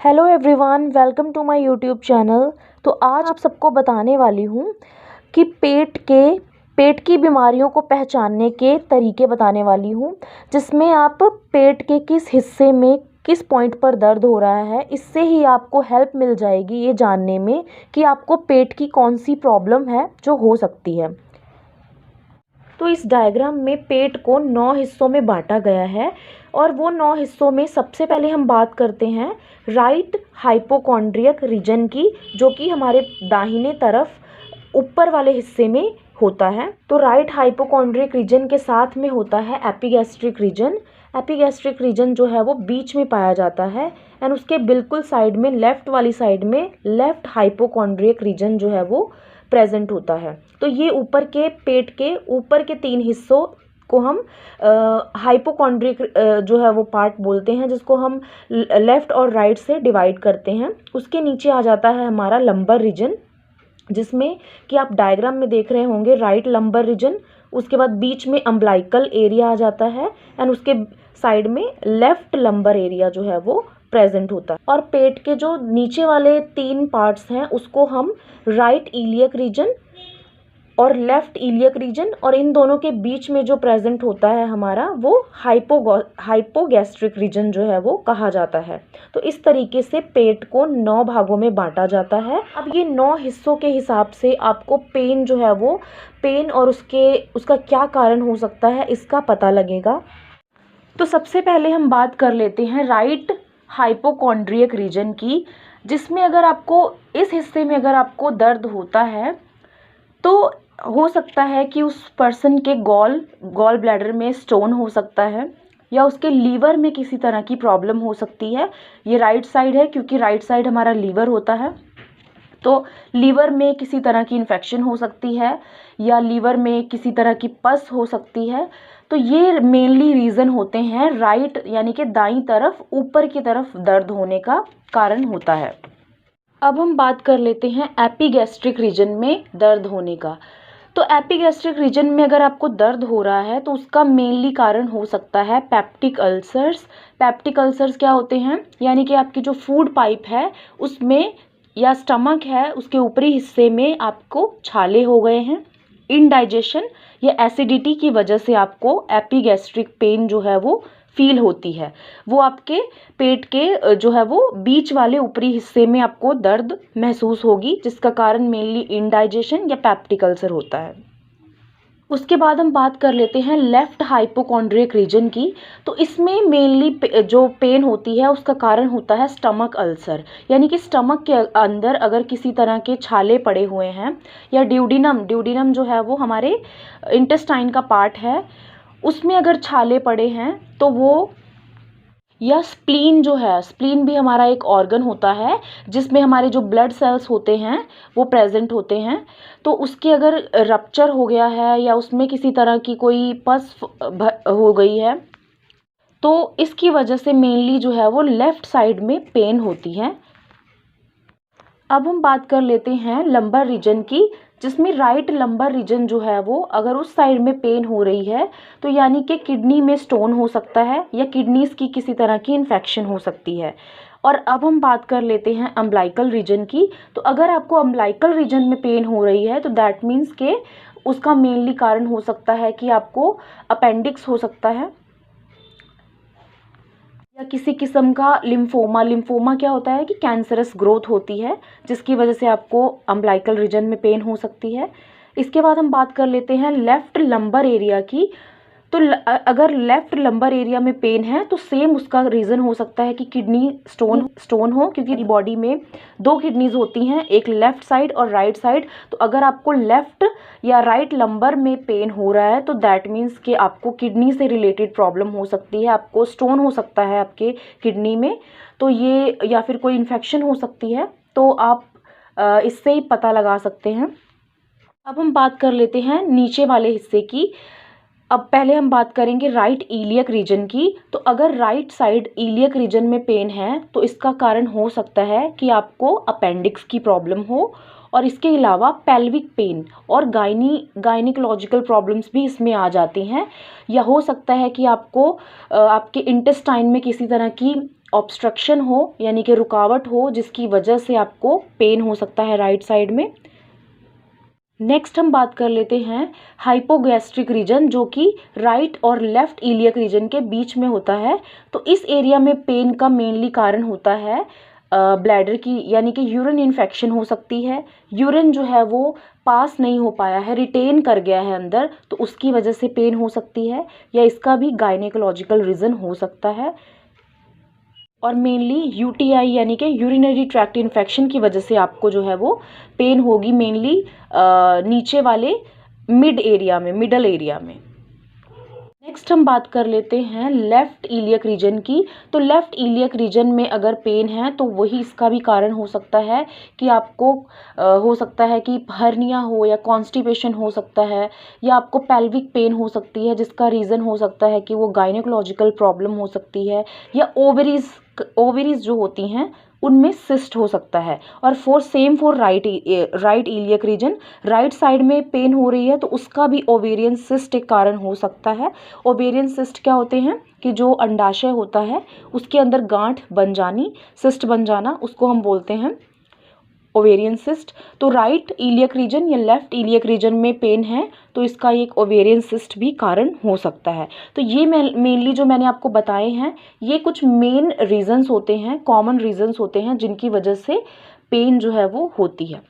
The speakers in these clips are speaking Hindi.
Hello everyone, welcome to my YouTube channel. तो आज आप सबको बताने वाली हूँ कि पेट की बीमारियों को पहचानने के तरीके बताने वाली हूँ, जिसमें आप पेट के किस हिस्से में किस पॉइंट पर दर्द हो रहा है, इससे ही आपको हेल्प मिल जाएगी ये जानने में कि आपको पेट की कौन सी प्रॉब्लम है जो हो सकती है। तो इस डायग्राम में पेट को 9 हिस्सों में बांटा गया है और वो 9 हिस्सों में सबसे पहले हम बात करते हैं राइट हाइपोकॉन्ड्रियक रीजन की, जो कि हमारे दाहिने तरफ ऊपर वाले हिस्से में होता है। तो राइट हाइपोकॉन्ड्रियक रीजन के साथ में होता है एपिगैस्ट्रिक रीजन। एपिगैस्ट्रिक रीजन जो है वो बीच में पाया जाता है एंड उसके बिल्कुल साइड में लेफ्ट वाली साइड में लेफ्ट हाइपोकॉन्ड्रियक रीजन जो है वो प्रेजेंट होता है। तो ये ऊपर के पेट के ऊपर के 3 हिस्सों को हम हाइपोकॉन्ड्रिक जो है वो पार्ट बोलते हैं, जिसको हम लेफ्ट और राइट से डिवाइड करते हैं। उसके नीचे आ जाता है हमारा लंबर रीजन, जिसमें कि आप डायग्राम में देख रहे होंगे राइट लंबर रीजन। उसके बाद बीच में अम्बलाइकल एरिया आ जाता है एंड उसके साइड में लेफ्ट लंबर एरिया जो है वो प्रेजेंट होता है। और पेट के जो नीचे वाले 3 पार्ट्स हैं उसको हम राइट इलियक रीजन और लेफ्ट इलियक रीजन, और इन दोनों के बीच में जो प्रेजेंट होता है हमारा वो हाइपोगैस्ट्रिक रीजन जो है वो कहा जाता है। तो इस तरीके से पेट को 9 भागों में बांटा जाता है। अब ये 9 हिस्सों के हिसाब से आपको पेन जो है वो पेन और उसका क्या कारण हो सकता है इसका पता लगेगा। तो सबसे पहले हम बात कर लेते हैं राइट हाइपोकॉन्ड्रियक रीजन की, जिसमें अगर आपको इस हिस्से में अगर आपको दर्द होता है तो हो सकता है कि उस पर्सन के गॉल ब्लैडर में स्टोन हो सकता है या उसके लीवर में किसी तरह की प्रॉब्लम हो सकती है। ये राइट साइड है क्योंकि राइट साइड हमारा लीवर होता है, तो लीवर में किसी तरह की इन्फेक्शन हो सकती है या लीवर में किसी तरह की पस हो सकती है। तो ये मेनली रीज़न होते हैं राइट यानी कि दाईं तरफ ऊपर की तरफ दर्द होने का कारण होता है। अब हम बात कर लेते हैं एपिगैस्ट्रिक रीजन में दर्द होने का। तो एपिगैस्ट्रिक रीजन में अगर आपको दर्द हो रहा है तो उसका मेनली कारण हो सकता है पेप्टिक अल्सर्स। पेप्टिक अल्सर्स क्या होते हैं, यानी कि आपकी जो फूड पाइप है उसमें या स्टमक है उसके ऊपरी हिस्से में आपको छाले हो गए हैं। इनडाइजेशन या एसिडिटी की वजह से आपको एपिगैस्ट्रिक पेन जो है वो फील होती है। वो आपके पेट के जो है वो बीच वाले ऊपरी हिस्से में आपको दर्द महसूस होगी, जिसका कारण मेनली इनडाइजेशन या पेप्टिक अल्सर होता है। उसके बाद हम बात कर लेते हैं लेफ्ट हाइपोकॉन्ड्रियक रीजन की। तो इसमें मेनली जो पेन होती है उसका कारण होता है स्टमक अल्सर, यानी कि स्टमक के अंदर अगर किसी तरह के छाले पड़े हुए हैं या ड्यूडिनम जो है वो हमारे इंटेस्टाइन का पार्ट है, उसमें अगर छाले पड़े हैं तो वो, या स्प्लीन जो है, स्प्लीन भी हमारा एक ऑर्गन होता है जिसमें हमारे जो ब्लड सेल्स होते हैं वो प्रेजेंट होते हैं। तो उसके अगर रप्चर हो गया है या उसमें किसी तरह की कोई पस हो गई है तो इसकी वजह से मेनली जो है वो लेफ्ट साइड में पेन होती है। अब हम बात कर लेते हैं लंबर रीजन की, जिसमें राइट लंबर रीजन जो है वो अगर उस साइड में पेन हो रही है तो यानी कि किडनी में स्टोन हो सकता है या किडनीज की किसी तरह की इन्फेक्शन हो सकती है। और अब हम बात कर लेते हैं अम्बलाइकल रीजन की। तो अगर आपको अम्बलाइकल रीजन में पेन हो रही है तो दैट मीन्स के उसका मेनली कारण हो सकता है कि आपको अपेंडिक्स हो सकता है या किसी किस्म का लिम्फोमा क्या होता है कि कैंसरस ग्रोथ होती है, जिसकी वजह से आपको अम्बलाइकल रीजन में पेन हो सकती है। इसके बाद हम बात कर लेते हैं लेफ्ट लंबर एरिया की। तो अगर लेफ्ट लंबर एरिया में पेन है तो सेम उसका रीज़न हो सकता है कि किडनी स्टोन हो, क्योंकि बॉडी में 2 किडनीज होती हैं, एक लेफ्ट साइड और राइट साइड। तो अगर आपको लेफ्ट या राइट लंबर में पेन हो रहा है तो दैट मीन्स कि आपको किडनी से रिलेटेड प्रॉब्लम हो सकती है, आपको स्टोन हो सकता है आपके किडनी में, तो ये या फिर कोई इन्फेक्शन हो सकती है। तो आप इससे ही पता लगा सकते हैं। अब हम बात कर लेते हैं नीचे वाले हिस्से की। अब पहले हम बात करेंगे राइट इलियक रीजन की। तो अगर राइट साइड इलियक रीजन में पेन है तो इसका कारण हो सकता है कि आपको अपेंडिक्स की प्रॉब्लम हो, और इसके अलावा पेल्विक पेन और गायनिकोलॉजिकल प्रॉब्लम्स भी इसमें आ जाती हैं। या हो सकता है कि आपको आपके इंटेस्टाइन में किसी तरह की ऑब्स्ट्रक्शन हो, यानी कि रुकावट हो, जिसकी वजह से आपको पेन हो सकता है राइट साइड में। नेक्स्ट हम बात कर लेते हैं हाइपोगैस्ट्रिक रीजन, जो कि राइट और लेफ्ट इलियक रीजन के बीच में होता है। तो इस एरिया में पेन का मेनली कारण होता है ब्लैडर की, यानी कि यूरिन इन्फेक्शन हो सकती है। यूरिन जो है वो पास नहीं हो पाया है, रिटेन कर गया है अंदर, तो उसकी वजह से पेन हो सकती है। या इसका भी गायनेकोलॉजिकल रीज़न हो सकता है। और मेनली यूटीआई यानी कि यूरिनरी ट्रैक्ट इन्फेक्शन की वजह से आपको जो है वो पेन होगी, मेनली नीचे वाले मिडल एरिया में। नेक्स्ट हम बात कर लेते हैं लेफ्ट इलियक रीजन की। तो लेफ्ट इलियक रीजन में अगर पेन है तो वही इसका भी कारण हो सकता है कि आपको हो सकता है कि हर्निया हो या कॉन्स्टिपेशन हो सकता है, या आपको पेल्विक पेन हो सकती है, जिसका रीज़न हो सकता है कि वो गायनेकोलॉजिकल प्रॉब्लम हो सकती है, या ओवरीज जो होती हैं उनमें सिस्ट हो सकता है। और for right iliac region, right side में पेन हो रही है तो उसका भी ओवेरियन सिस्ट एक कारण हो सकता है। ओवेरियन सिस्ट क्या होते हैं कि जो अंडाशय होता है उसके अंदर गांठ बन जानी, सिस्ट बन जाना, उसको हम बोलते हैं ओवेरियन सिस्ट। तो राइट इलियक रीजन या लेफ्ट इलियक रीजन में पेन है तो इसका एक ओवेरियन सिस्ट भी कारण हो सकता है। तो ये मेनली जो मैंने आपको बताए हैं ये कुछ मेन रीजंस होते हैं, कॉमन रीजंस होते हैं जिनकी वजह से पेन जो है वो होती है।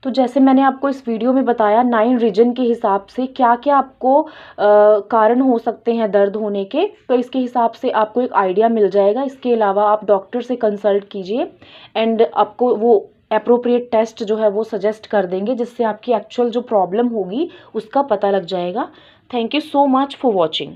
तो जैसे मैंने आपको इस वीडियो में बताया 9 रीजन के हिसाब से क्या क्या आपको कारण हो सकते हैं दर्द होने के, तो इसके हिसाब से आपको एक आइडिया मिल जाएगा। इसके अलावा आप डॉक्टर से कंसल्ट कीजिए एंड आपको वो अप्रोप्रिएट टेस्ट जो है वो सजेस्ट कर देंगे, जिससे आपकी एक्चुअल जो प्रॉब्लम होगी उसका पता लग जाएगा। Thank you so much for watching.